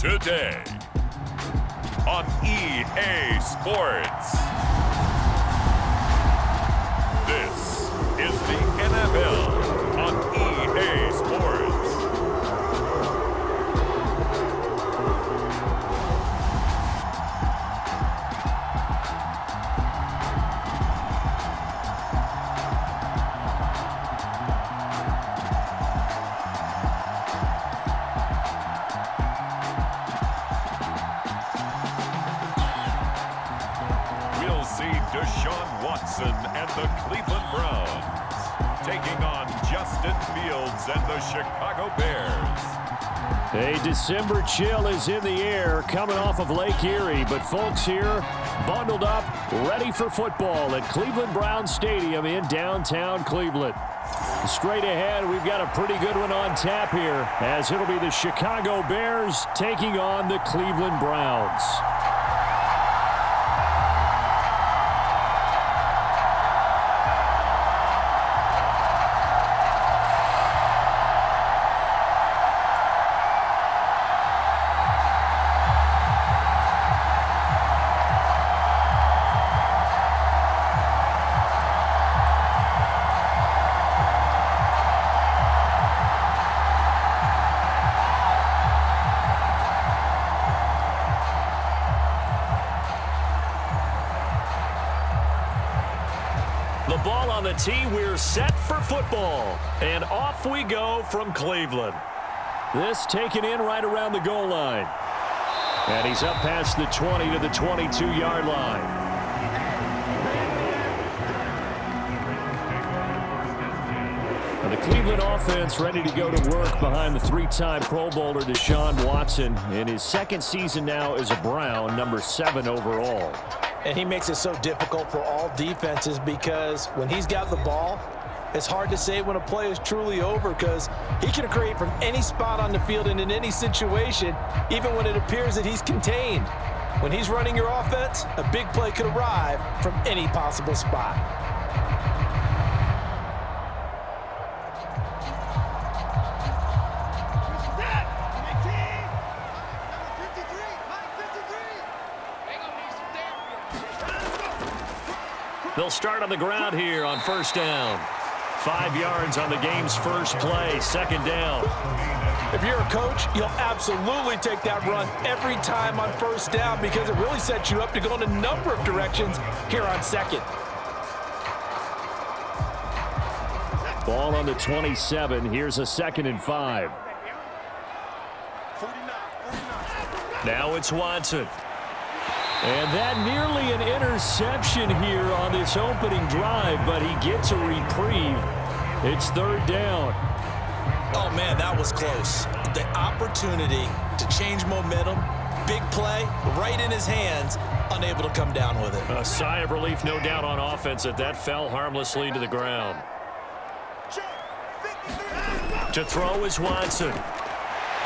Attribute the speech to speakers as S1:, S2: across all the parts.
S1: Today on EA Sports. This is the NFL on EA Sports. Deshaun and the Cleveland Browns taking on Justin Fields and the Chicago Bears.
S2: A December chill is in the air coming off of Lake Erie, but folks here bundled up, ready for football at Cleveland Browns Stadium in downtown Cleveland. Straight ahead, we've got a pretty good one on tap here, as it'll be the Chicago Bears taking on the Cleveland Browns. The ball on the tee, we're set for football. And off we go from Cleveland. This taken in right around the goal line. And he's up past the 20 to the 22-yard line. And the Cleveland offense ready to go to work behind the three-time Pro Bowler Deshaun Watson in his second season now as a Brown, number 7 overall.
S3: And he makes it so difficult for all defenses because when he's got the ball, it's hard to say when a play is truly over because he can create from any spot on the field and in any situation, even when it appears that he's contained. When he's running your offense, a big play could arrive from any possible spot.
S2: They'll start on the ground here on first down. 5 yards on the game's first play, second down.
S3: If you're a coach, you'll absolutely take that run every time on first down because it really sets you up to go in a number of directions here on second.
S2: Ball on the 27. Here's a 2nd and 5. Now it's Watson. And that nearly an interception here on this opening drive, but he gets a reprieve. It's third down.
S3: Oh, man, that was close. The opportunity to change momentum, big play, right in his hands, unable to come down with it.
S2: A sigh of relief, no doubt, on offense that fell harmlessly to the ground. To throw is Watson.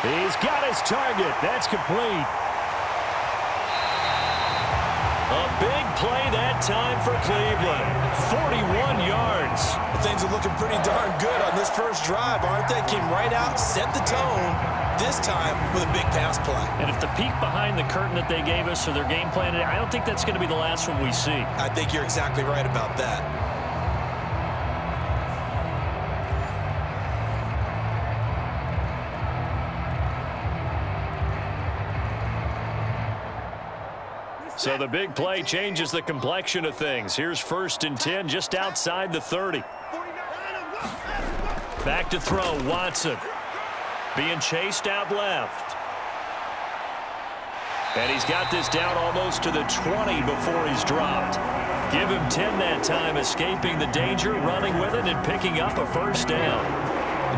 S2: He's got his target. That's complete. A big play that time for Cleveland. 41 yards.
S3: Things are looking pretty darn good on this first drive, aren't they? Came right out, set the tone, this time with a big pass play.
S2: And if the peek behind the curtain that they gave us or their game plan, I don't think that's going to be the last one we see.
S3: I think you're exactly right about that.
S2: So the big play changes the complexion of things. Here's 1st and 10 just outside the 30. Back to throw, Watson. Being chased out left. And he's got this down almost to the 20 before he's dropped. Give him 10 that time, escaping the danger, running with it, and picking up a first down.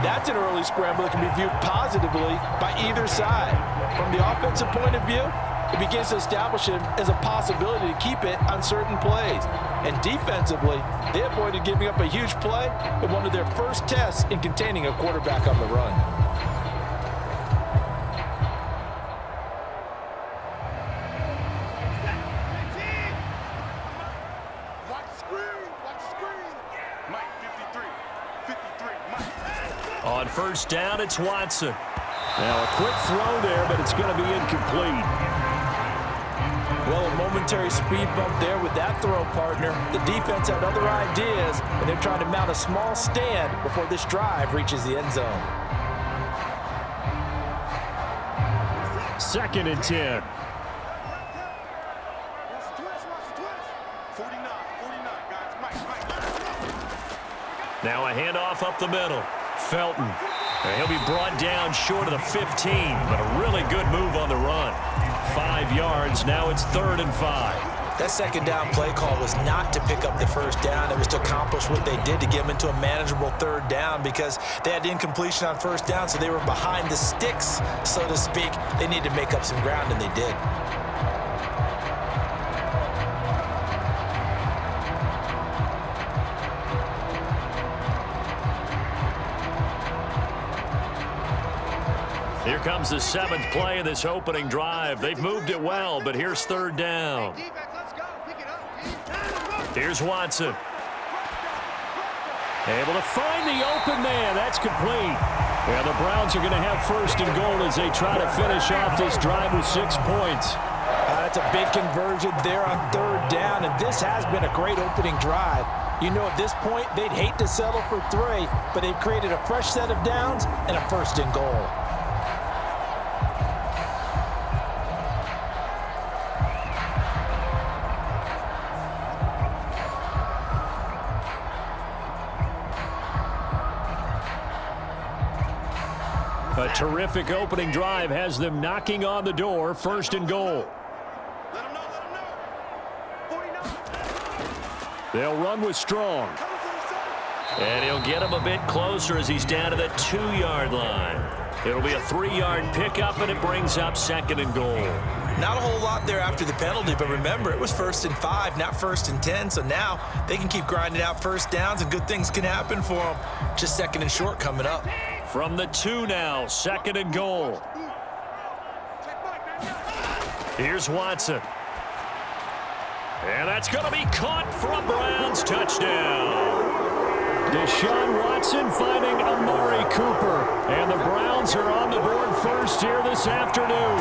S3: That's an early scramble that can be viewed positively by either side. From the offensive point of view, it begins to establish him as a possibility to keep it on certain plays. And defensively, they avoided giving up a huge play in one of their first tests in containing a quarterback on the run.
S2: first down. It's Watson. Now a quick throw there, but it's going to be incomplete.
S3: Well, a momentary speed bump there with that throw, partner. The defense had other ideas, and they're trying to mount a small stand before this drive reaches the end zone.
S2: 2nd and 10. Now a handoff up the middle. Felton. He'll be brought down short of the 15, but a really good move on the run. 5 yards. Now it's 3rd and 5.
S3: That second down play call was not to pick up the first down. It was to accomplish what they did to get them into a manageable 3rd down because they had incompletion on first down, so they were behind the sticks, so to speak. They needed to make up some ground, and they did.
S2: Here comes the 7th play of this opening drive. They've moved it well, but here's 3rd down. Here's Watson. Able to find the open man. That's complete. Yeah, the Browns are going to have 1st and goal as they try to finish off this drive with 6 points.
S3: That's a big conversion there on 3rd down, and this has been a great opening drive. You know, at this point, they'd hate to settle for 3, but they've created a fresh set of downs and a 1st and goal.
S2: A terrific opening drive has them knocking on the door. 1st and goal. They'll run with Strong. And he'll get him a bit closer as he's down to the 2-yard line. It'll be a 3-yard pickup, and it brings up 2nd and goal.
S3: Not a whole lot there after the penalty, but remember, it was 1st and 5, not 1st and 10, so now they can keep grinding out first downs, and good things can happen for them. Just 2nd and short coming up.
S2: From the 2 now, 2nd and goal. Here's Watson. And that's going to be caught for a Browns touchdown. Deshaun Watson finding Amari Cooper. And the Browns are on the board first here this afternoon.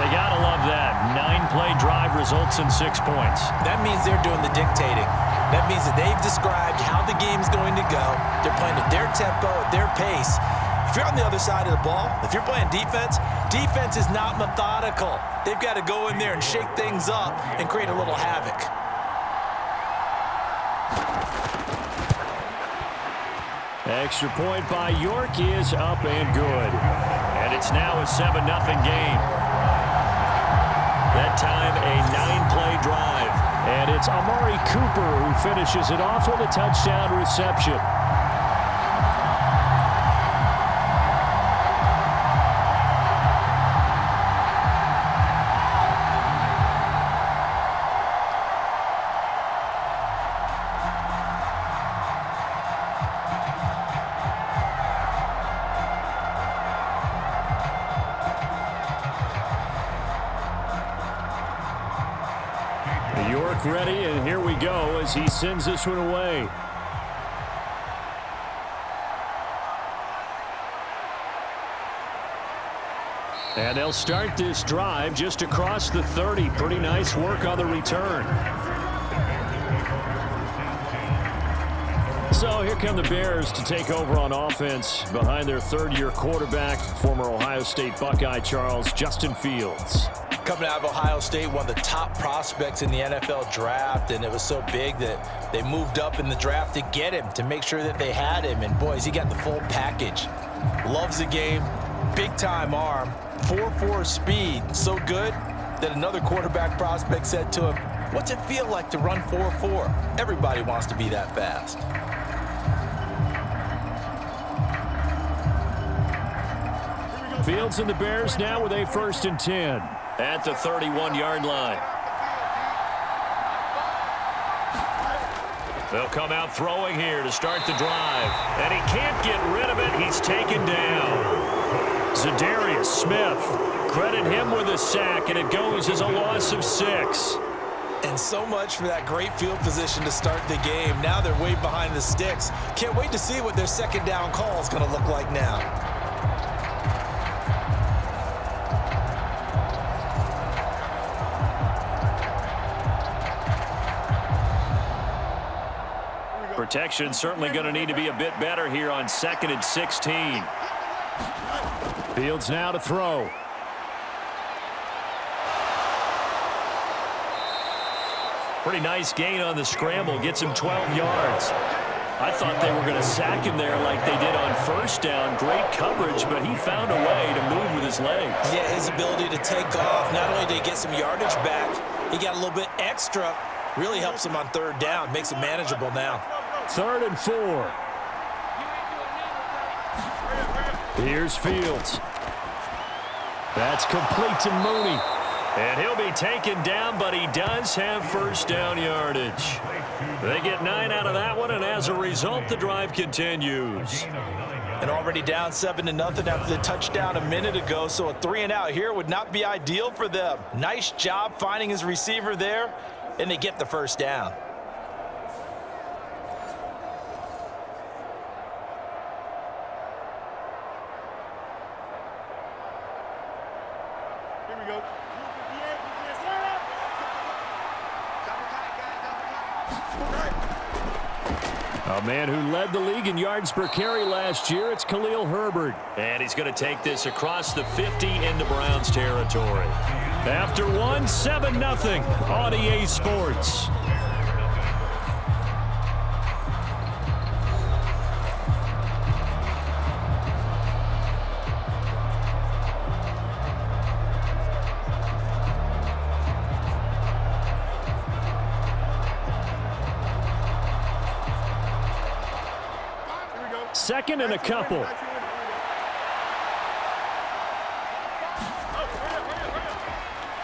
S2: They got to love that. 9-play drive results in 6 points.
S3: That means they're doing the dictating. That means that they've described how the game's going to go. They're playing at their tempo, at their pace. If you're on the other side of the ball, if you're playing defense, defense is not methodical. They've got to go in there and shake things up and create a little havoc.
S2: Extra point by York is up and good. And it's now a 7-0 game. That time a 9-play drive. And it's Amari Cooper who finishes it off with a touchdown reception. York ready, and here we go as he sends this one away. And they'll start this drive just across the 30. Pretty nice work on the return. So here come the Bears to take over on offense behind their 3rd-year quarterback, former Ohio State Buckeye Justin Fields.
S3: Coming out of Ohio State, one of the top prospects in the NFL draft, and it was so big that they moved up in the draft to get him, to make sure that they had him. And boys, he got the full package. Loves the game, big-time arm, 4.4 speed, so good that another quarterback prospect said to him, "What's it feel like to run 4.4? Everybody wants to be that fast."
S2: Fields and the Bears now with a 1st and 10 at the 31-yard line. They'll come out throwing here to start the drive. And he can't get rid of it. He's taken down. Za'Darius Smith, credit him with a sack, and it goes as a loss of 6.
S3: And so much for that great field position to start the game. Now they're way behind the sticks. Can't wait to see what their second down call is going to look like now.
S2: Protection certainly going to need to be a bit better here on 2nd and 16. Fields now to throw. Pretty nice gain on the scramble. Gets him 12 yards. I thought they were going to sack him there like they did on first down. Great coverage, but he found a way to move with his legs. Yeah,
S3: his ability to take off. Not only did he get some yardage back, he got a little bit extra. Really helps him on third down. Makes it manageable now.
S2: 3rd and 4. Here's Fields. That's complete to Mooney. And he'll be taken down, but he does have first down yardage. They get 9 out of that one, and as a result, the drive continues.
S3: And already down 7-0 after the touchdown a minute ago, so a 3-and-out here would not be ideal for them. Nice job finding his receiver there, and they get the first down.
S2: A man who led the league in yards per carry last year, it's Khalil Herbert. And he's going to take this across the 50 into Browns territory. After one, 7-0 on EA Sports. Second and a couple.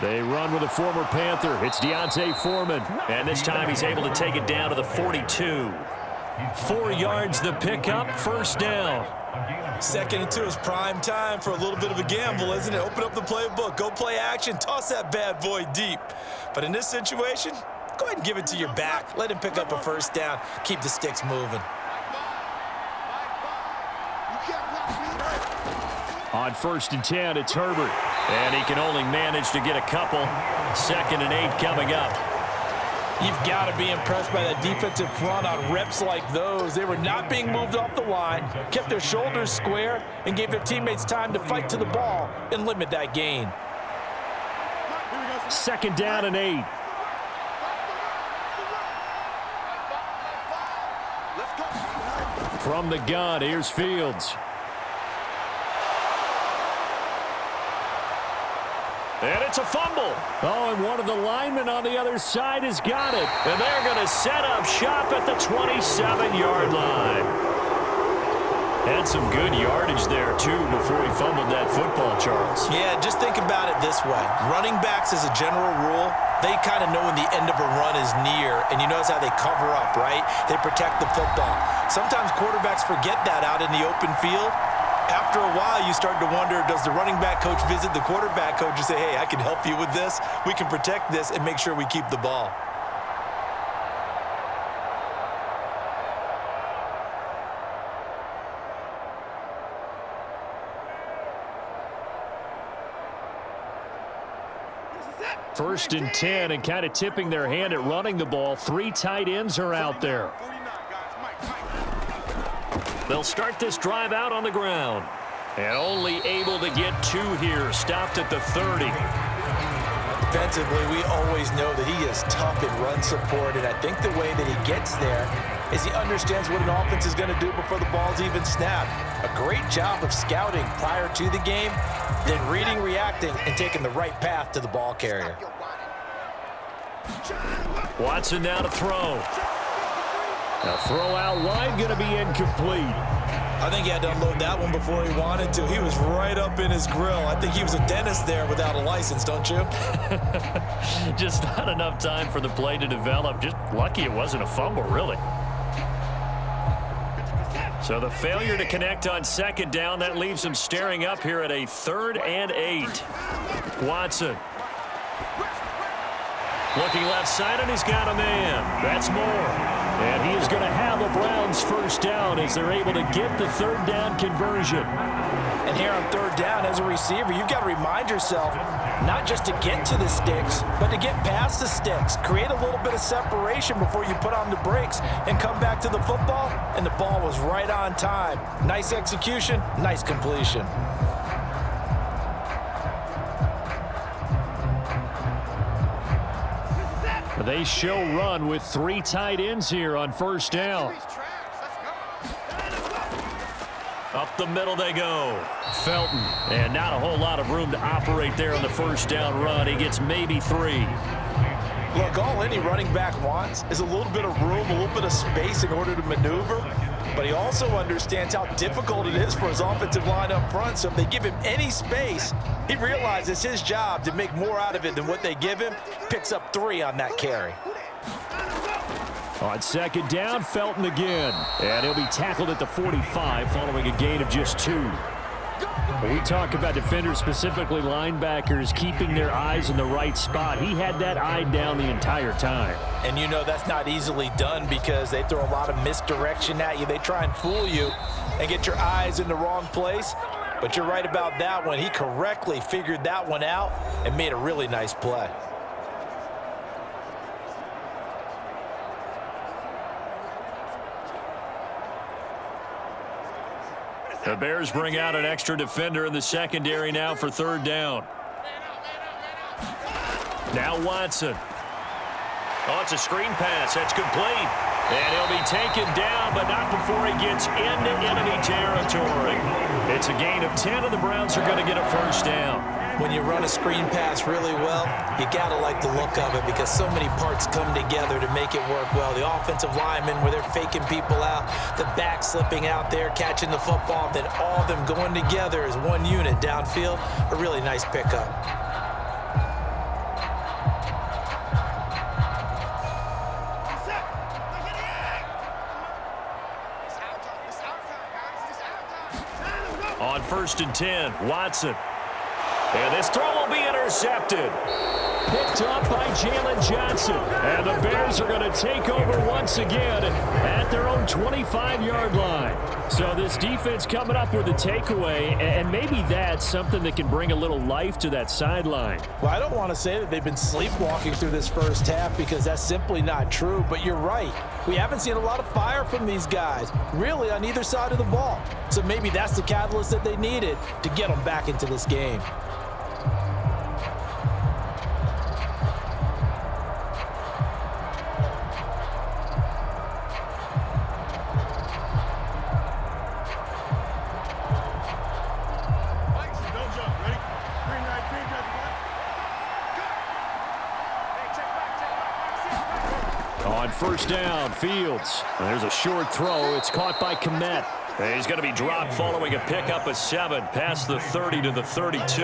S2: They run with a former Panther. It's Deontay Foreman. And this time he's able to take it down to the 42. 4 yards the pickup, first down.
S3: 2nd and 2 is prime time for a little bit of a gamble, isn't it? Open up the playbook, go play action, toss that bad boy deep. But in this situation, go ahead and give it to your back. Let him pick up a first down. Keep the sticks moving.
S2: On 1st and 10, it's Herbert. And he can only manage to get a couple. 2nd and 8 coming up.
S3: You've got to be impressed by that defensive front on reps like those. They were not being moved off the line, kept their shoulders square, and gave their teammates time to fight to the ball and limit that gain.
S2: 2nd down and 8. From the gun, here's Fields. And it's a fumble. Oh, and one of the linemen on the other side has got it. And they're going to set up shop at the 27-yard line. Had some good yardage there, too, before he fumbled that football, Charles.
S3: Yeah, just think about it this way. Running backs, as a general rule, they kind of know when the end of a run is near, and you notice how they cover up, right? They protect the football. Sometimes quarterbacks forget that out in the open field. After a while, you start to wonder, does the running back coach visit the quarterback coach and say, hey, I can help you with this. We can protect this and make sure we keep the ball.
S2: First and 10, and kind of tipping their hand at running the ball. 3 tight ends are out there. They'll start this drive out on the ground. And only able to get 2 here. Stopped at the 30.
S3: Defensively, we always know that he is tough in run support, and I think the way that he gets there is he understands what an offense is going to do before the ball's even snapped. A great job of scouting prior to the game, then reading, reacting, and taking the right path to the ball carrier.
S2: Watson now to throw. A throw out wide, going to be incomplete.
S3: I think he had to unload that one before he wanted to. He was right up in his grill. I think he was a dentist there without a license, don't you?
S2: Just not enough time for the play to develop. Just lucky it wasn't a fumble, really. So the failure to connect on 2nd down, that leaves him staring up here at a 3rd and 8. Watson. Looking left side, and he's got a man. That's more. And he is going to have a Browns first down as they're able to get the third down conversion.
S3: And here on third down, as a receiver, you've got to remind yourself not just to get to the sticks, but to get past the sticks. Create a little bit of separation before you put on the brakes and come back to the football. And the ball was right on time. Nice execution, nice completion.
S2: They show run with 3 tight ends here on first down. Up the middle they go. Felton, and not a whole lot of room to operate there on the first down run. He gets maybe 3.
S3: Look, all any running back wants is a little bit of room, a little bit of space in order to maneuver. But he also understands how difficult it is for his offensive line up front. So if they give him any space, he realizes his job to make more out of it than what they give him. Picks up 3 on that carry.
S2: On second down, Felton again. And he'll be tackled at the 45 following a gain of just 2. We talk about defenders, specifically linebackers, keeping their eyes in the right spot. He had that eye down the entire time.
S3: And you know that's not easily done because they throw a lot of misdirection at you. They try and fool you and get your eyes in the wrong place. But you're right about that one. He correctly figured that one out and made a really nice play.
S2: The Bears bring out an extra defender in the secondary now for third down. Now Watson. Oh, it's a screen pass. That's complete. And he'll be taken down, but not before he gets into enemy territory. It's a gain of 10, and the Browns are going to get a first down.
S3: When you run a screen pass really well, you got to like the look of it because so many parts come together to make it work well. The offensive linemen, where they're faking people out, the back slipping out there, catching the football, then all of them going together as one unit downfield. A really nice pickup.
S2: On 1st and 10, Watson. And this throw will be intercepted. Picked up by Jalen Johnson. And the Bears are going to take over once again at their own 25-yard line. So this defense coming up with a takeaway, and maybe that's something that can bring a little life to that sideline.
S3: Well, I don't want to say that they've been sleepwalking through this first half because that's simply not true, but you're right. We haven't seen a lot of fire from these guys, really, on either side of the ball. So maybe that's the catalyst that they needed to get them back into this game.
S2: On first down, Fields. And there's a short throw. It's caught by Komet. And he's going to be dropped following a pickup of 7 past the 30 to the 32.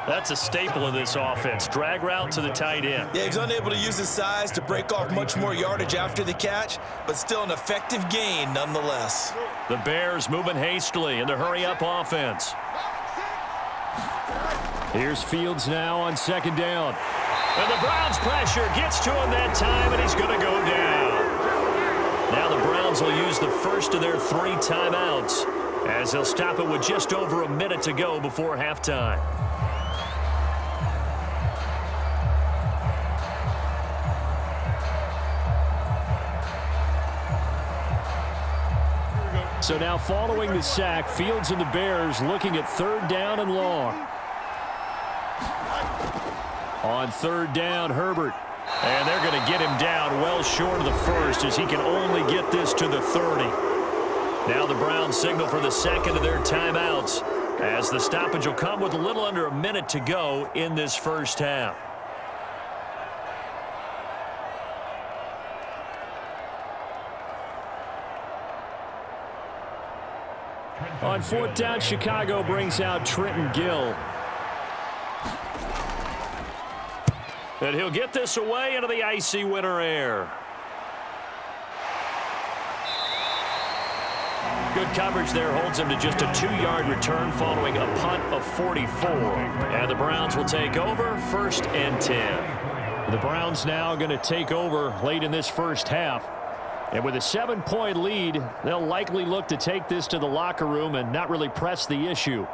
S2: That's a staple of this offense. Drag route to the tight end.
S3: Yeah, he's unable to use his size to break off much more yardage after the catch, but still an effective gain nonetheless.
S2: The Bears moving hastily in the hurry-up offense. Here's Fields now on second down. And the Browns pressure gets to him that time, and he's going to go down. Now the Browns will use the first of their 3 timeouts as they'll stop it with just over a minute to go before halftime. So now following the sack, Fields and the Bears looking at third down and long. On third down, Herbert. And they're going to get him down well short of the first as he can only get this to the 30. Now the Browns signal for the second of their timeouts as the stoppage will come with a little under a minute to go in this first half. On fourth down, Chicago brings out Trenton Gill. And he'll get this away into the icy winter air. Good coverage there holds him to just a 2-yard return following a punt of 44. And the Browns will take over 1st and 10. The Browns now going to take over late in this first half. And with a 7-point lead, they'll likely look to take this to the locker room and not really press the issue.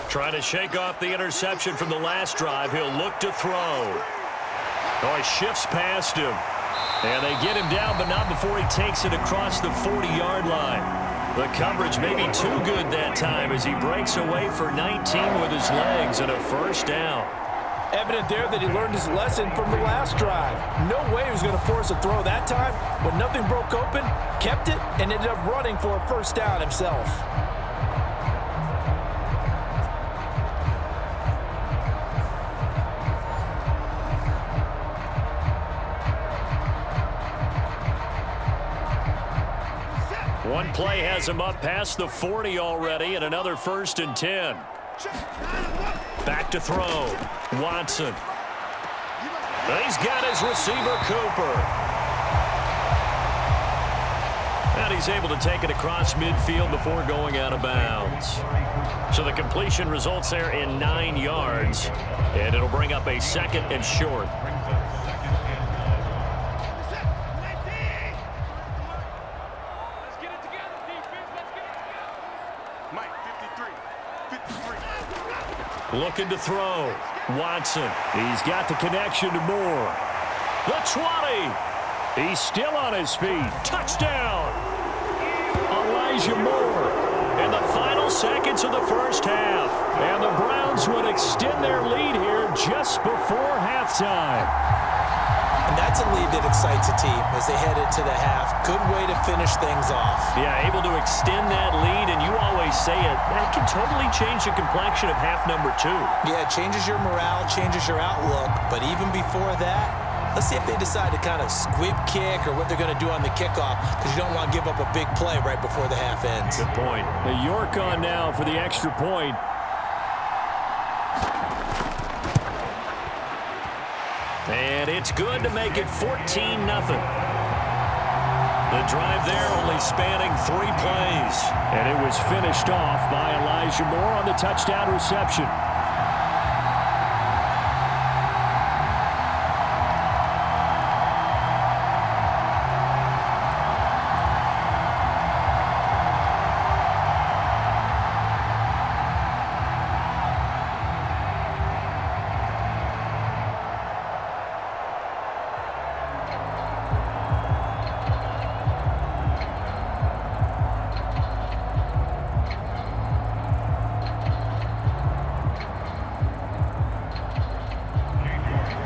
S2: Trying to shake off the interception from the last drive. He'll look to throw. Oh, he shifts past him. And they get him down, but not before he takes it across the 40-yard line. The coverage may be too good that time as he breaks away for 19 with his legs and a first down.
S3: Evident there that he learned his lesson from the last drive. No way he was going to force a throw that time. When nothing broke open, kept it, and ended up running for a first down himself.
S2: One play has him up past the 40 already, and another 1st and 10. Back to throw. Watson. He's got his receiver, Cooper. And he's able to take it across midfield before going out of bounds. So the completion results there in 9 yards, and it'll bring up a 2nd and short. Looking to throw. Watson. He's got the connection to Moore. The 20. He's still on his feet. Touchdown. Elijah Moore in the final seconds of the first half. And the Browns would extend their lead here just before halftime.
S3: And that's a lead that excites a team as they head into the half. Good way to finish things off.
S2: Yeah, able to extend that lead, and you always say it, that can totally change the complexion of half number 2.
S3: Yeah, it changes your morale, changes your outlook. But even before that, let's see if they decide to kind of squib kick or what they're going to do on the kickoff, because you don't want to give up a big play right before the half ends.
S2: Good point. York on now for the extra point. And it's good to make it 14-0. The drive there only spanning 3 plays. And it was finished off by Elijah Moore on the touchdown reception.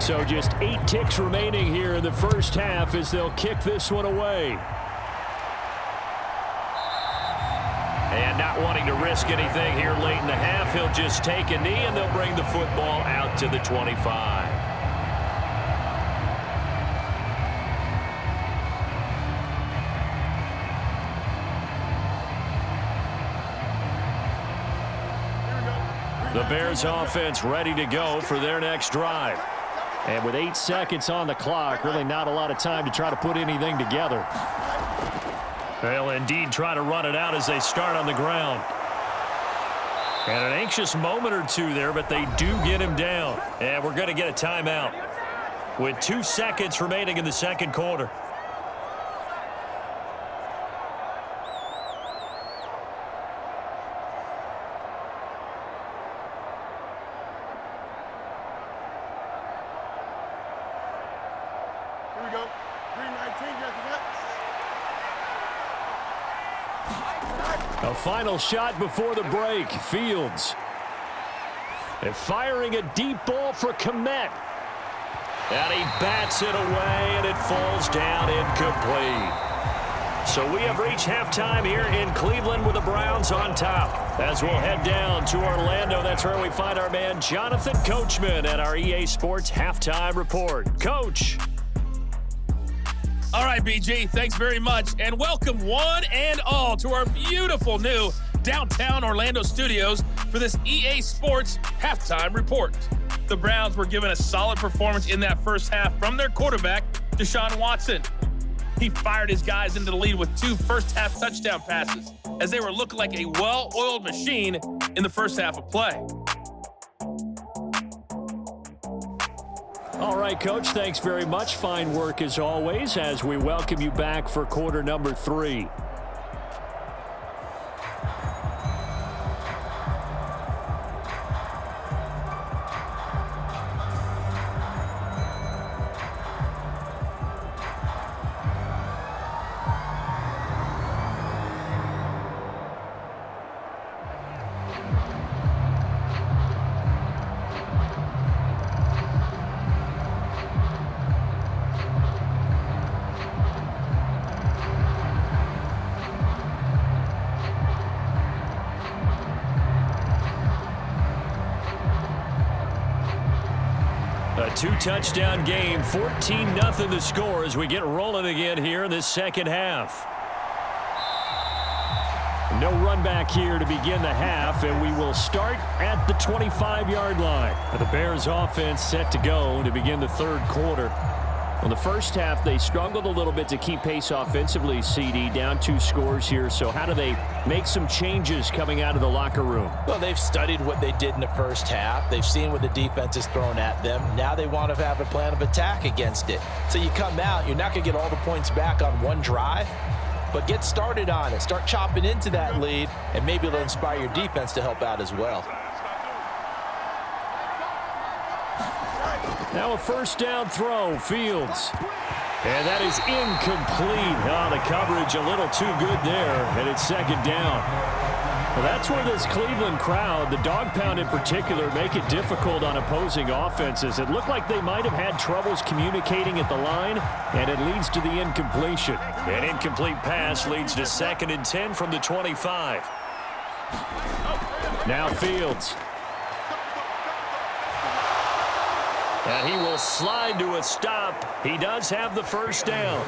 S2: So just 8 ticks remaining here in the first half as they'll kick this one away. And not wanting to risk anything here late in the half, he'll just take a knee and they'll bring the football out to the 25. The Bears offense ready to go for their next drive. And with 8 seconds on the clock, really not a lot of time to try to put anything together. They'll indeed try to run it out as they start on the ground. And an anxious moment or two there, but they do get him down. And we're going to get a timeout with 2 seconds remaining in the second quarter. A final shot before the break. Fields. And firing a deep ball for Komet. And he bats it away, and it falls down incomplete. So we have reached halftime here in Cleveland with the Browns on top. As we'll head down to Orlando, that's where we find our man Jonathan Coachman at our EA Sports Halftime Report. Coach.
S4: All right, BG, thanks very much, and welcome one and all to our beautiful new downtown Orlando studios for this EA Sports Halftime Report. the Browns were given a solid performance in that first half from their quarterback, Deshaun Watson. He fired his guys into the lead with 2 first-half touchdown passes as they were looking like a well-oiled machine in the first half of play.
S2: All right, Coach, thanks very much. Fine work as always as we welcome you back for quarter number 3. A 2-touchdown game, 14-0 the score as we get rolling again here in this second half. No run back here to begin the half, and we will start at the 25-yard line. The Bears offense set to go to begin the third quarter. Well, the first half, they struggled a little bit to keep pace offensively, CD, down 2 scores here. So how do they make some changes coming out of the locker room?
S3: Well, they've studied what they did in the first half. They've seen what the defense has thrown at them. Now they want to have a plan of attack against it. So you come out, you're not going to get all the points back on one drive, but get started on it. Start chopping into that lead, and maybe it'll inspire your defense to help out as well.
S2: Now a first down throw, Fields. And that is incomplete. Oh, the coverage a little too good there, and it's second down. Well, that's where this Cleveland crowd, the dog pound in particular, make it difficult on opposing offenses. It looked like they might have had troubles communicating at the line, and it leads to the incompletion. An incomplete pass leads to 2nd and 10 from the 25. Now Fields. And he will slide to a stop. He does have the first down.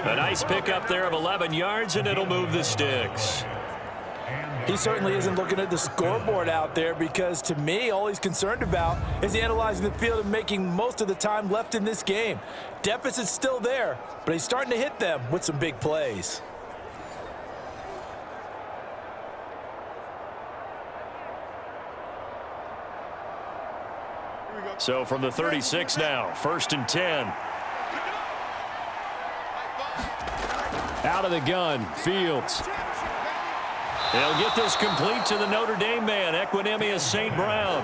S2: A nice pickup there of 11 yards, and it'll move the sticks.
S3: He certainly isn't looking at the scoreboard out there because, to me, all he's concerned about is analyzing the field and making most of the time left in this game. Deficit's still there, but he's starting to hit them with some big plays.
S2: So from the 36 now, 1st and 10. Out of the gun, Fields. They'll get this complete to the Notre Dame man, Equinemius St. Brown.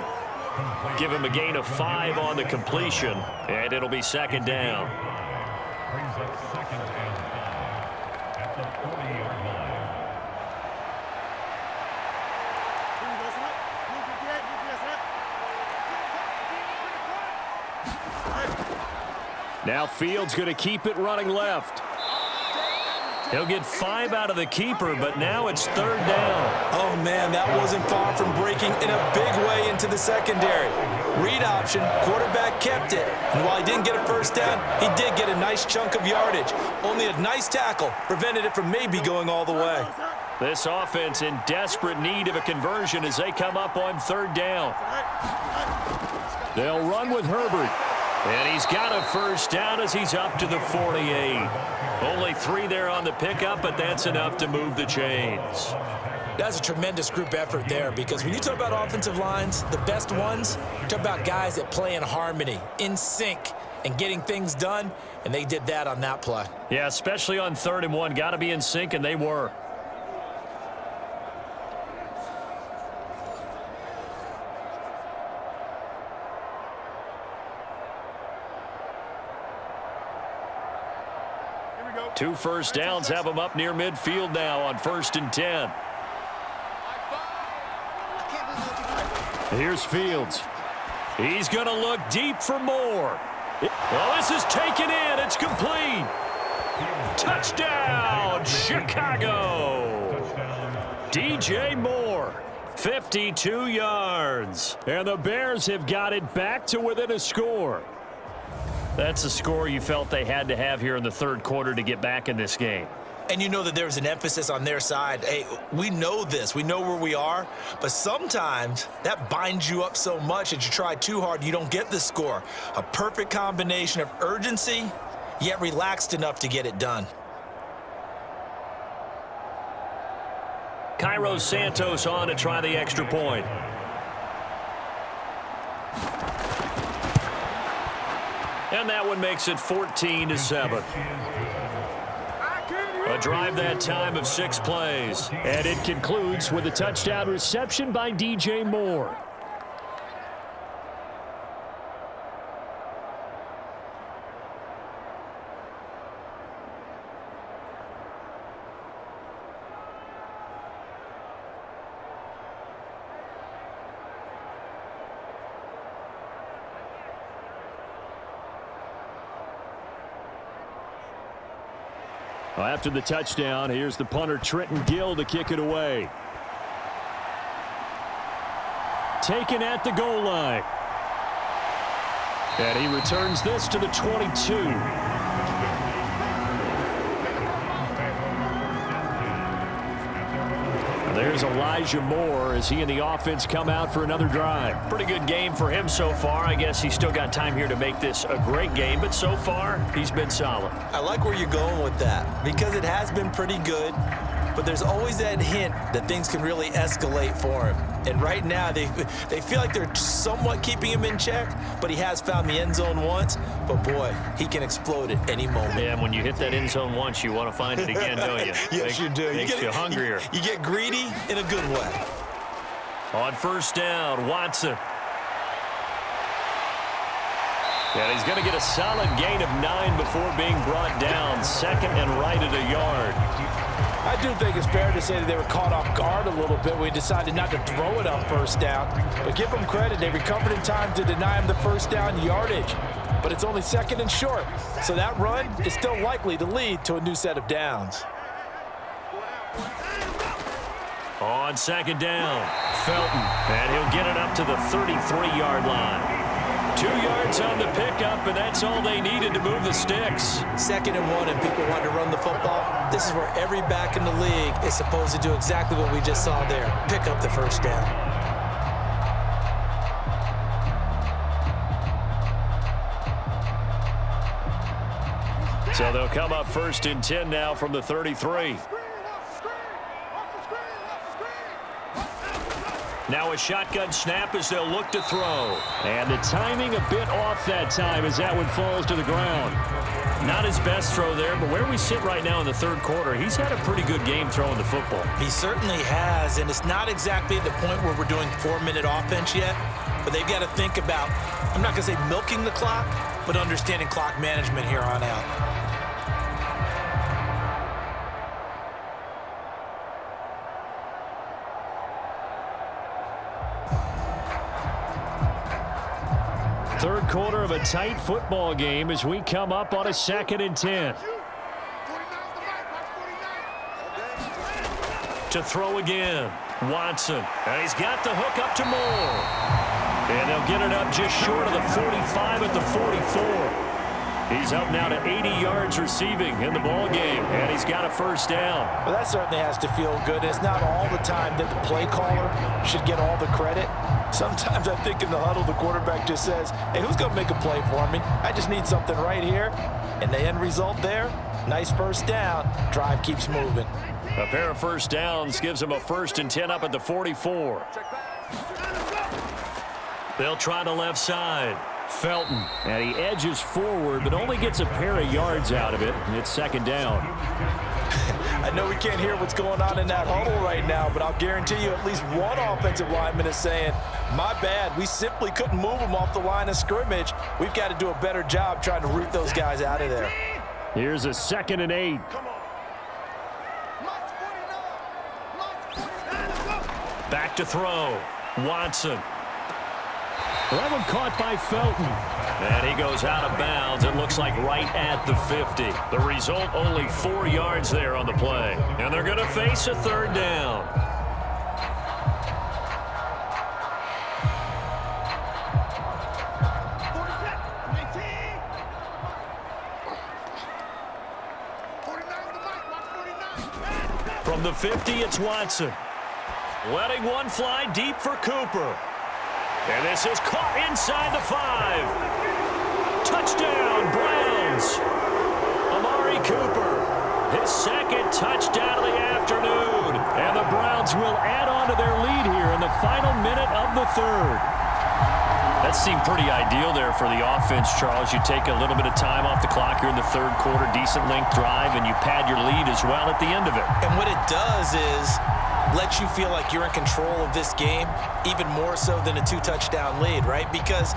S2: Give him a gain of 5 on the completion, and it'll be 2nd down.
S1: At the 40-yard line.
S2: Now Fields going to keep it running left. He'll get 5 out of the keeper, but now it's 3rd down.
S3: Oh, man, that wasn't far from breaking in a big way into the secondary. Read option, quarterback kept it. And while he didn't get a first down, he did get a nice chunk of yardage. Only a nice tackle prevented it from maybe going all the way.
S2: This offense in desperate need of a conversion as they come up on 3rd down. They'll run with Herbert. And he's got a first down as he's up to the 48. Only 3 there on the pickup, but that's enough to move the chains.
S3: That's a tremendous group effort there because when you talk about offensive lines, the best ones, you talk about guys that play in harmony, in sync, and getting things done, and they did that on that play.
S2: Yeah, especially on 3rd and 1. Got to be in sync, and they were. Two first downs have them up near midfield now on 1st and 10. Here's Fields. He's going to look deep for more. Well, this is taken in. It's complete. Touchdown, Chicago. DJ Moore, 52 yards. And the Bears have got it back to within a score. That's the score you felt they had to have here in the 3rd quarter to get back in this game.
S3: And you know that there's an emphasis on their side. Hey, we know this. We know where we are. But sometimes that binds you up so much that you try too hard, you don't get the score. A perfect combination of urgency, yet relaxed enough to get it done.
S2: Cairo Santos on to try the extra point. And that one makes it 14-7. A drive that time of 6 plays. And it concludes with a touchdown reception by DJ Moore. After the touchdown, here's the punter Trenton Gill to kick it away. Taken at the goal line. And he returns this to the 22. There's Elijah Moore as he and the offense come out for another drive. Pretty good game for him so far. I guess he's still got time here to make this a great game, but so far he's been solid.
S3: I like where you're going with that because it has been pretty good, but there's always that hint that things can really escalate for him. And right now they feel like they're somewhat keeping him in check, but he has found the end zone once. But boy, he can explode at any moment.
S2: Yeah, and when you hit that end zone once, you want to find it again, don't you?
S3: Yes, you do.
S2: Makes you hungrier.
S3: You get greedy in a good way.
S2: On first down, Watson. And he's going to get a solid gain of 9 before being brought down. Second and right at a yard.
S3: I do think it's fair to say that they were caught off guard a little bit when he decided not to throw it on first down. But give them credit. They recovered in time to deny him the first down yardage. But it's only second and short. So that run is still likely to lead to a new set of downs.
S2: On second down, Felton. And he'll get it up to the 33-yard line. 2 yards on the pickup, and that's all they needed to move the sticks.
S3: 2nd and 1, and people want to run the football. This is where every back in the league is supposed to do exactly what we just saw there. Pick up the first down.
S2: So they'll come up 1st and 10 now from the 33. Now a shotgun snap as they'll look to throw. And the timing a bit off that time as that one falls to the ground. Not his best throw there, but where we sit right now in the 3rd quarter, he's had a pretty good game throwing the football.
S3: He certainly has, and it's not exactly at the point where we're doing 4-minute offense yet, but they've got to think about, I'm not going to say milking the clock, but understanding clock management here on out.
S2: Third quarter of a tight football game as we come up on a 2nd and 10. To throw again, Watson. And he's got the hook up to Moore. And they'll get it up just short of the 45 at the 44. He's up now to 80 yards receiving in the ball game, and he's got a first down.
S3: Well, that certainly has to feel good. It's not all the time that the play caller should get all the credit. Sometimes I think in the huddle, the quarterback just says, hey, who's going to make a play for me? I just need something right here. And the end result there, nice first down. Drive keeps moving.
S2: A pair of first downs gives him a 1st and 10 up at the 44. They'll try the left side. Felton, and he edges forward, but only gets a pair of yards out of it, and it's 2nd down.
S3: I know we can't hear what's going on in that huddle right now, but I'll guarantee you at least one offensive lineman is saying, my bad, we simply couldn't move them off the line of scrimmage. We've got to do a better job trying to root those guys out of there.
S2: Here's a 2nd and 8. Back to throw. Watson. That one caught by Felton. And he goes out of bounds. It looks like right at the 50. The result, only 4 yards there on the play. And they're going to face a 3rd down. From the 50, it's Watson. Letting one fly deep for Cooper. And this is caught inside the 5. Touchdown, Browns. Amari Cooper, his second touchdown of the afternoon. And the Browns will add on to their lead here in the final minute of the third.
S5: That seemed pretty ideal there for the offense, Charles. You take a little bit of time off the clock here in the third quarter, decent length drive, and you pad your lead as well at the end of it.
S3: And what it does is let you feel like you're in control of this game, even more so than a 2-touchdown lead, right? Because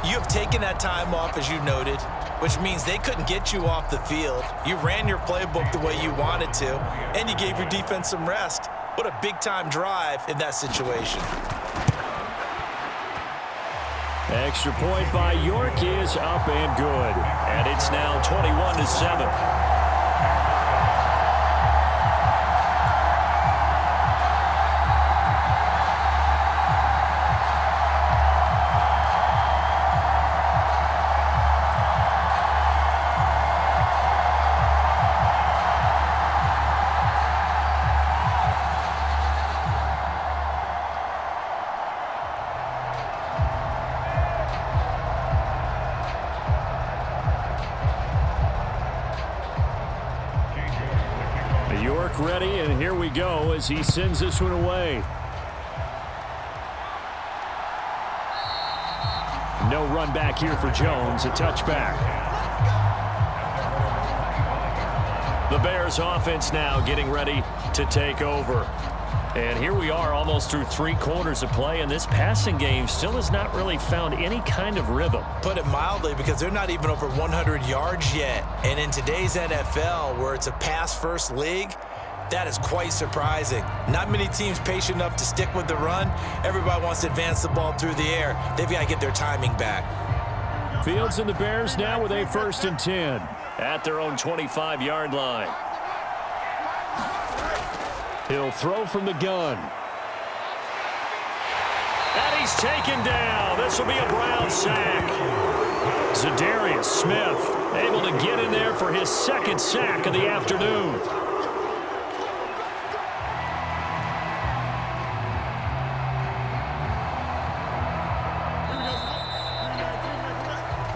S3: you have taken that time off, as you noted, which means they couldn't get you off the field. You ran your playbook the way you wanted to, and you gave your defense some rest. What a big-time drive in that situation.
S2: Extra point by York is up and good.
S5: And it's now 21-7.
S2: Ready, and here we go as he sends this one away. No run back here for Jones, a touchback. The Bears offense now getting ready to take over. And here we are almost through 3 quarters of play, and this passing game still has not really found any kind of rhythm.
S3: Put it mildly, because they're not even over 100 yards yet. And in today's NFL, where it's a pass-first league, that is quite surprising. Not many teams patient enough to stick with the run. Everybody wants to advance the ball through the air. They've got to get their timing back.
S2: Fields and the Bears now with a 1st and 10.
S5: At their own 25-yard line.
S2: He'll throw from the gun. And he's taken down. This will be a Brown sack. Za'Darius Smith able to get in there for his 2nd sack of the afternoon.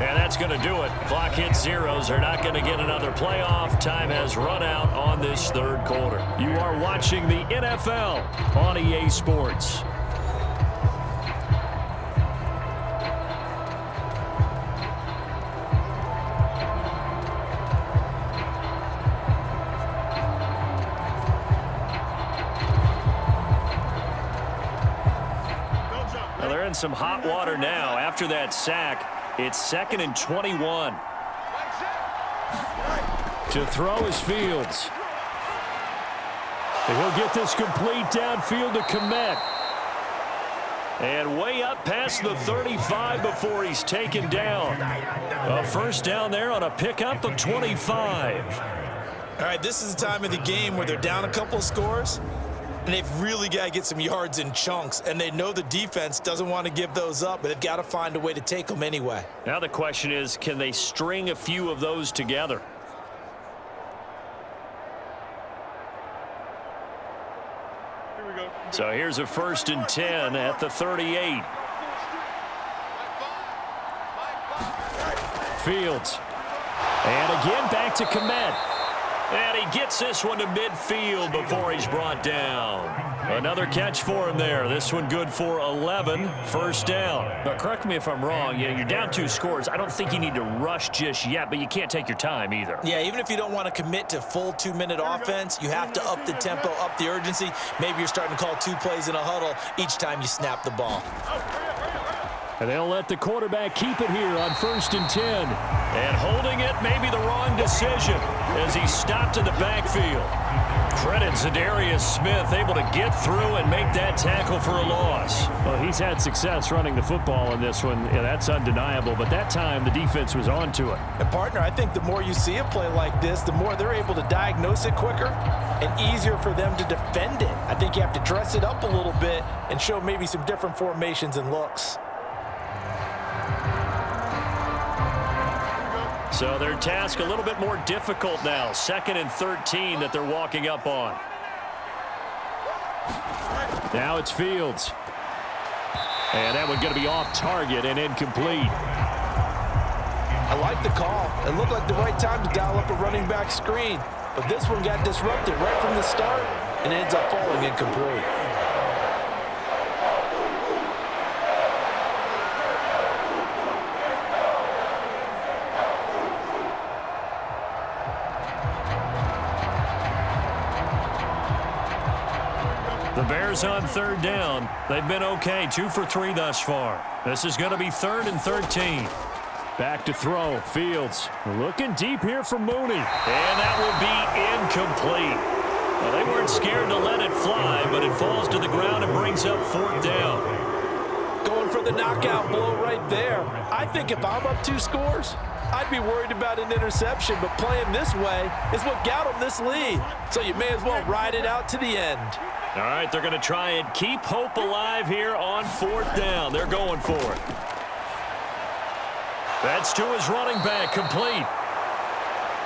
S2: And that's going to do it. Clock hits zeros. They're not going to get another playoff. Time has run out on this 3rd quarter. You are watching the NFL on EA Sports. Well, they're in some hot water now after that sack. It's 2nd and 21. To throw is Fields. And he'll get this complete downfield to Komet. And way up past the 35 before he's taken down. A 1st down there on a pickup of 25.
S3: All right, this is the time of the game where they're down a couple of scores, and they've really got to get some yards in chunks, and they know the defense doesn't want to give those up, but they've got to find a way to take them anyway.
S2: Now the question is, can they string a few of those together?
S4: Here we go.
S2: So here's a 1st and 10 at the 38. Fields. And again back to Komet. And he gets this one to midfield before he's brought down. Another catch for him there. This one good for 11. 1st down. Now, correct me if I'm wrong. You're down 2 scores. I don't think you need to rush just yet, but you can't take your time either.
S3: Yeah, even if you don't want to commit to full 2-minute offense, you have to up the tempo, up the urgency. Maybe you're starting to call 2 plays in a huddle each time you snap the ball.
S2: And they'll let the quarterback keep it here on 1st and 10. And holding it may be the wrong decision as he stopped in the backfield. Credit Za'Darius Smith, able to get through and make that tackle for a loss. Well, he's had success running the football in this one. Yeah, that's undeniable. But that time, the defense was on to it.
S3: And, partner, I think the more you see a play like this, the more they're able to diagnose it quicker and easier for them to defend it. I think you have to dress it up a little bit and show maybe some different formations and looks.
S2: So their task a little bit more difficult now. 2nd and 13 that they're walking up on. Now it's Fields. And that one's going to be off target and incomplete.
S3: I like the call. It looked like the right time to dial up a running back screen. But this one got disrupted right from the start and ends up falling incomplete.
S2: The Bears on third down. They've been okay, 2 for 3 thus far. This is going to be 3rd and 13. Back to throw. Fields looking deep here for Mooney. And that will be incomplete. Well, they weren't scared to let it fly, but it falls to the ground and brings up 4th down. Going for the knockout blow right there. I think if I'm up 2 scores, I'd be worried about an interception, but playing this way is what got them this lead. So you may as well ride it out to the end. All right, they're going to try and keep hope alive here on 4th down. They're going for it. That's to his running back, complete.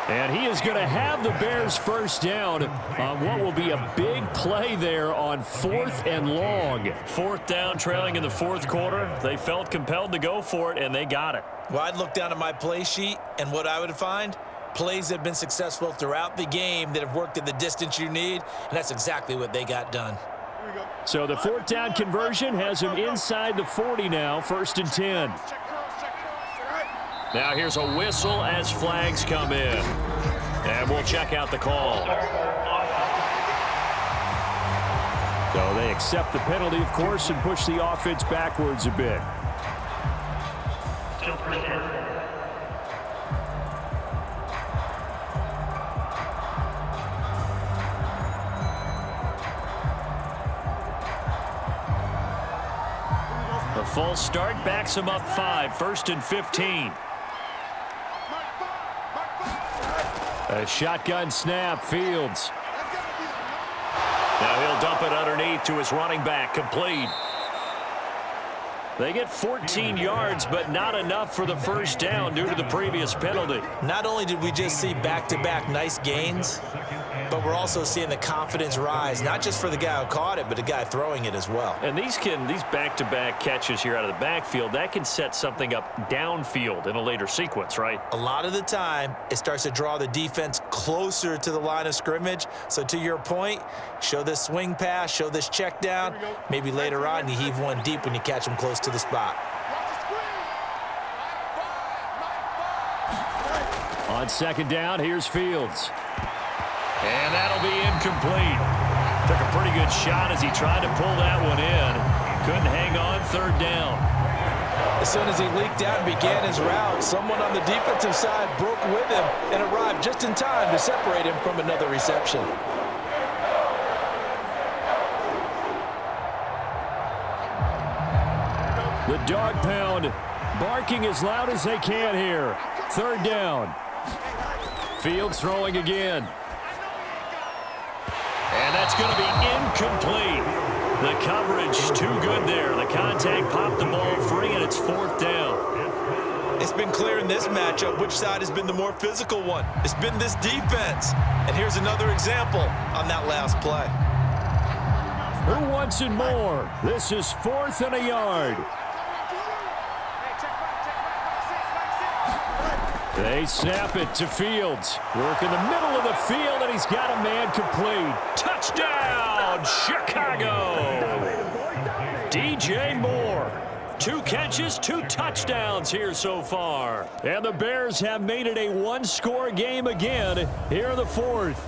S2: And he is going to have the Bears first down on what will be a big play there on 4th and long. 4th down, trailing in the 4th quarter. They felt compelled to go for it, and they got it.
S3: Well, I'd look down at my play sheet, and what I would find, plays that have been successful throughout the game that have worked at the distance you need, and that's exactly what they got done.
S2: So the 4th down conversion has him inside the 40 now, 1st and 10. Now here's a whistle as flags come in. And we'll check out the call. So they accept the penalty, of course, and push the offense backwards a bit. The false start backs him up 5, 1st and 15. A shotgun snap, Fields. Now he'll dump it underneath to his running back, complete. They get 14 yards, but not enough for the first down due to the previous penalty.
S3: Not only did we just see back-to-back nice gains, but we're also seeing the confidence rise, not just for the guy who caught it, but the guy throwing it as well.
S2: And these back-to-back catches here out of the backfield, that can set something up downfield in a later sequence, right?
S3: A lot of the time, it starts to draw the defense closer to the line of scrimmage. So to your point, show this swing pass, show this check down. Maybe later on, you heave one deep when you catch them close to the spot.
S2: On 2nd down, here's Fields. And that'll be incomplete. Took a pretty good shot as he tried to pull that one in. Couldn't hang on, 3rd down.
S3: As soon as he leaked out and began his route, someone on the defensive side broke with him and arrived just in time to separate him from another reception.
S2: The dog pound barking as loud as they can here. 3rd down. Fields throwing again. And that's going to be incomplete. The coverage too good there. The contact popped the ball free, and it's 4th down.
S3: It's been clear in this matchup which side has been the more physical one. It's been this defense. And here's another example on that last play.
S2: Who wants it more? This is 4th and a yard. They snap it to Fields. Work in the middle of the field, and he's got a man complete. Touchdown, Chicago! DJ Moore. 2 catches, 2 touchdowns here so far. And the Bears have made it a 1-score game again here in the 4th.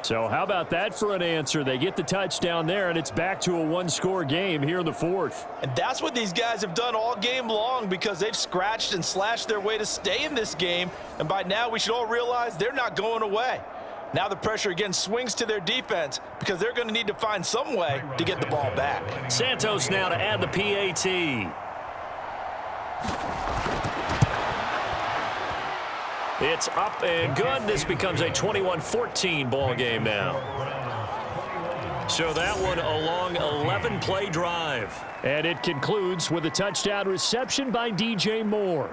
S2: So how about that for an answer? They get the touchdown there, and it's back to a 1-score game here in the 4th.
S3: And that's what these guys have done all game long because they've scratched and slashed their way to stay in this game. And by now, we should all realize they're not going away. Now the pressure again swings to their defense because they're going to need to find some way to get the ball back.
S2: Santos now to add the PAT. It's up and good. This becomes a 21-14 ball game now. So that one a long 11-play drive. And it concludes with a touchdown reception by DJ Moore.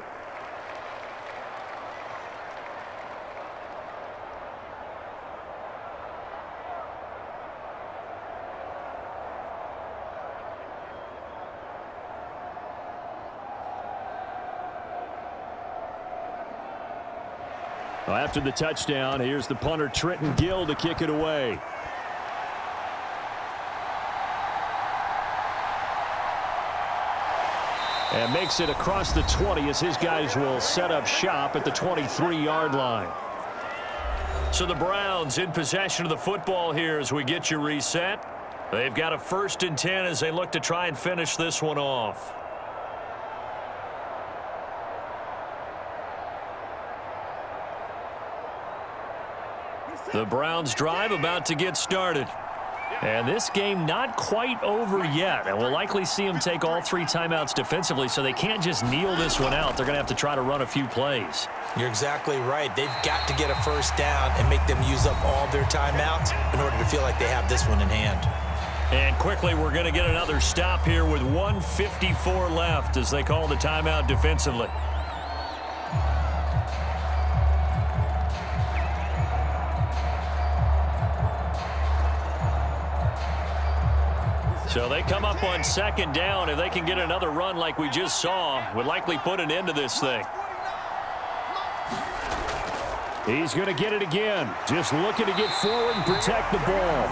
S2: Well, after the touchdown, here's the punter Trenton Gill to kick it away. And makes it across the 20 as his guys will set up shop at the 23-yard line. So the Browns in possession of the football here as we get you reset. They've got a 1st and 10 as they look to try and finish this one off. The Browns drive about to get started. And this game not quite over yet. And we'll likely see them take all 3 timeouts defensively, so they can't just kneel this one out. They're going to have to try to run a few plays.
S3: You're exactly right. They've got to get a 1st down and make them use up all their timeouts in order to feel like they have this one in hand.
S2: And quickly, we're going to get another stop here with 1:54 left as they call the timeout defensively. So they come up on 2nd down. If they can get another run like we just saw, would likely put an end to this thing. He's going to get it again. Just looking to get forward and protect the ball.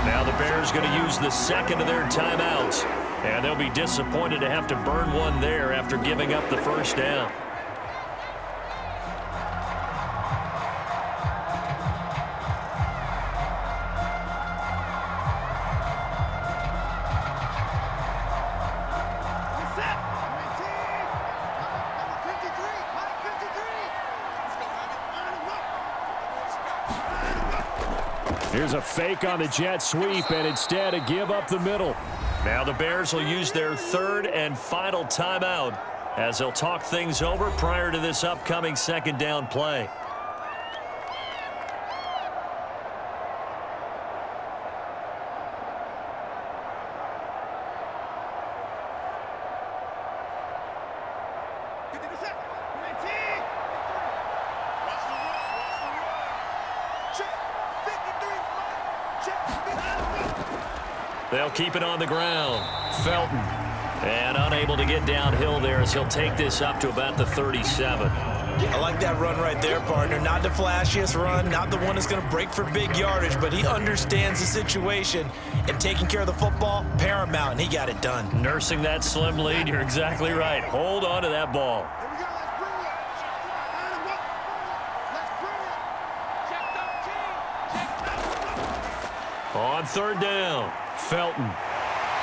S2: Now the Bears going to use the 2nd of their timeouts. And they'll be disappointed to have to burn one there after giving up the 1st down. Here's a fake on the jet sweep, and instead a give up the middle. Now the Bears will use their 3rd and final timeout as they'll talk things over prior to this upcoming 2nd down play. They'll keep it on the ground. Felton. And unable to get downhill there as he'll take this up to about the 37.
S3: I like that run right there, partner. Not the flashiest run, not the one that's going to break for big yardage, but he understands the situation, and taking care of the football, paramount, and he got it done.
S2: Nursing that slim lead, you're exactly right. Hold on to that ball. On 3rd down, Felton.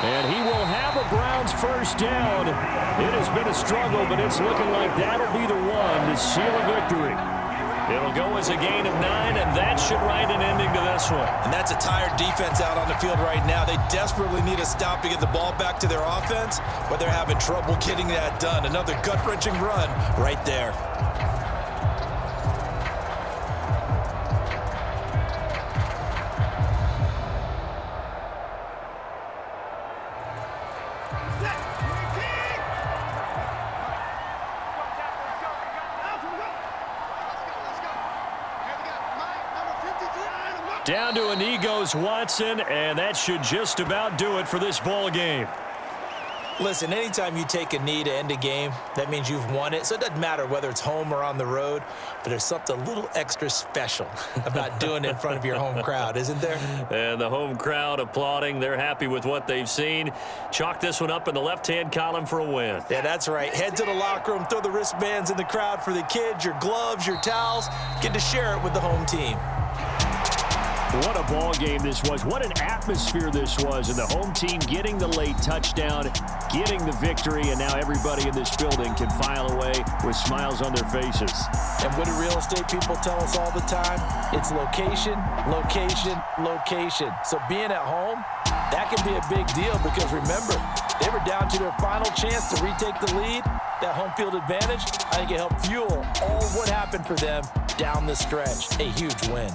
S2: And he will have a Browns 1st down. It has been a struggle, but it's looking like that'll be the one to seal a victory. It'll go as a gain of 9, and that should write an ending to this one.
S3: And that's a tired defense out on the field right now. They desperately need a stop to get the ball back to their offense, but they're having trouble getting that done. Another gut-wrenching run right there.
S2: Down to a knee goes Watson, and that should just about do it for this ball game.
S3: Listen, anytime you take a knee to end a game, that means you've won it. So it doesn't matter whether it's home or on the road, but there's something a little extra special about doing it in front of your home crowd, isn't there?
S2: And the home crowd applauding. They're happy with what they've seen. Chalk this one up in the left-hand column for a win.
S3: Yeah, that's right. Head to the locker room, throw the wristbands in the crowd for the kids, your gloves, your towels. Get to share it with the home team.
S2: What a ball game this was. What an atmosphere this was. And the home team getting the late touchdown, getting the victory, and now everybody in this building can file away with smiles on their faces.
S3: And what do real estate people tell us all the time? It's location, location, location. So being at home, that can be a big deal because remember, they were down to their final chance to retake the lead. That home field advantage, I think it helped fuel all what happened for them down the stretch. A huge win.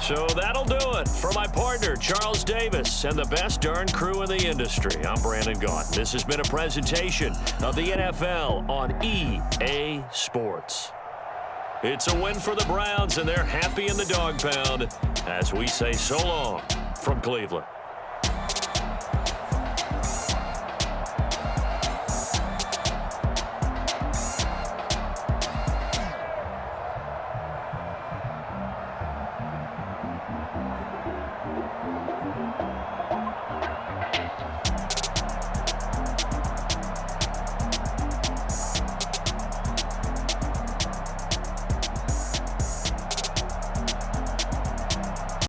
S2: So that'll do it. For my partner, Charles Davis, and the best darn crew in the industry, I'm Brandon Gaudin. This has been a presentation of the NFL on EA Sports. It's a win for the Browns, and they're happy in the dog pound as we say so long from Cleveland.